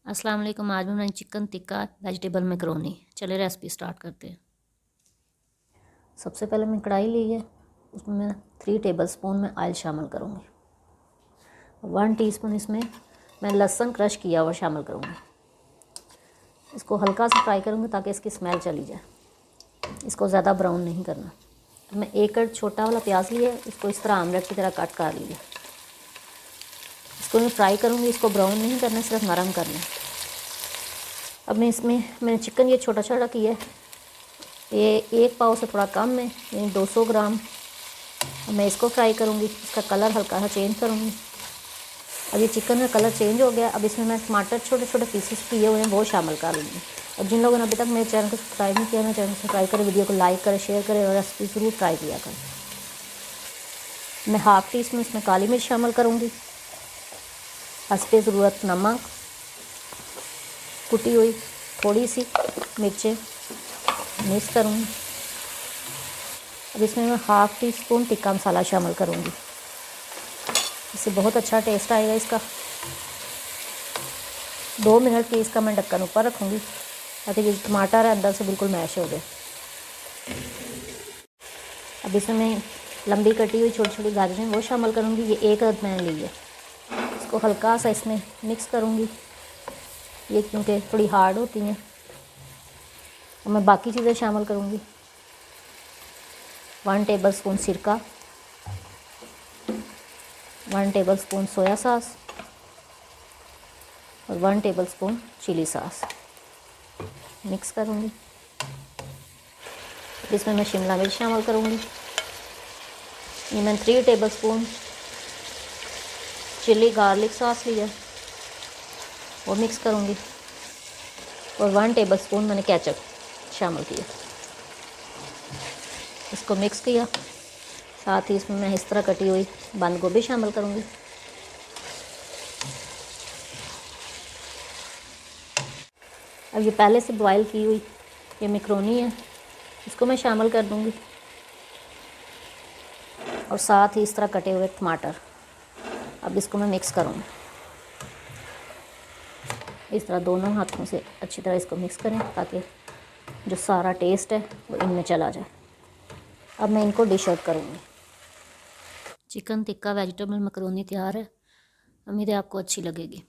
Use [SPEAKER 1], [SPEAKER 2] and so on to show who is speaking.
[SPEAKER 1] अस्सलाम वालेकुम। आज मैं चिकन टिक्का वेजिटेबल मैकरोनी। चले रेसिपी स्टार्ट करते हैं। सबसे पहले मैं कढ़ाई ली है, उसमें मैं 3 टेबलस्पून में ऑयल शामिल करूँगी। 1 टीस्पून इसमें मैं लहसुन क्रश किया हुआ शामिल करूँगी। इसको हल्का सा फ्राई करूँगी ताकि इसकी स्मेल चली जाए। इसको ज़्यादा ब्राउन नहीं करना। मैं 1 कट छोटा वाला प्याज लिया, इसको इस तरह आमलेट की तरह कट कर लिया। इसको मैं फ्राई करूँगी, इसको ब्राउन नहीं करना, सिर्फ नरम करना। अब मैं इसमें मैंने चिकन ये छोटा छोटा किया है, ये 1 पाव से थोड़ा कम है, यानी 200 ग्राम। अब मैं इसको फ्राई करूँगी, इसका कलर हल्का सा चेंज करूँगी। अब ये चिकन का कलर चेंज हो गया। अब इसमें मैं टमाटर छोटे छोटे पीसेस किए हुए हैं वो शामिल कर लूँगी। और जिन लोगों ने अभी तक मेरे चैनल को सब्सक्राइब नहीं किया, मेरे चैनल को सब्सक्राइब करें, वीडियो को लाइक करें, शेयर करें और रेसिपी ज़रूर ट्राई किया करें। मैं 1/2 टीस्पून इसमें काली मिर्च शामिल करूँगी, हस्बे ज़रूरत नमक, कुटी हुई थोड़ी सी मिर्चें मिक्स करूँगी। अब इसमें मैं 1/2 टीस्पून टिक्का मसाला शामिल करूँगी, इससे बहुत अच्छा टेस्ट आएगा इसका। 2 मिनट के इसका मैं ढक्कन ऊपर रखूँगी ताकि जो टमाटर है अंदर से बिल्कुल मैश हो जाए। अब इसमें मैं लंबी कटी हुई छोटी छोटी गाजरें वो शामिल करूँगी, ये 1 अदद मैंने ली है। इसको हल्का सा इसमें मिक्स करूँगी, ये क्योंकि थोड़ी हार्ड होती हैं। और मैं बाकी चीज़ें शामिल करूँगी। 1 टेबलस्पून सिरका, 1 टेबलस्पून सोया सॉस और 1 टेबलस्पून चिली सॉस मिक्स करूँगी। इसमें मैं शिमला मिर्च शामिल करूँगी। ये मैंने 3 टेबलस्पून चिली गार्लिक सॉस लिया, वो मिक्स करूँगी। और 1 टेबलस्पून मैंने केचप शामिल किया, इसको मिक्स किया। साथ ही इसमें मैं इस तरह कटी हुई बंद गोभी शामिल करूँगी। अब ये पहले से बॉयल की हुई ये मैकरोनी है, इसको मैं शामिल कर दूँगी। और साथ ही इस तरह कटे हुए टमाटर, अब इसको मैं मिक्स करूँगी। इस तरह दोनों हाथों से अच्छी तरह इसको मिक्स करें ताकि जो सारा टेस्ट है वो इनमें चला जाए। अब मैं इनको डिश आउट करूँगी। चिकन टिक्का वेजिटेबल मैकरोनी तैयार है। उम्मीद है आपको अच्छी लगेगी।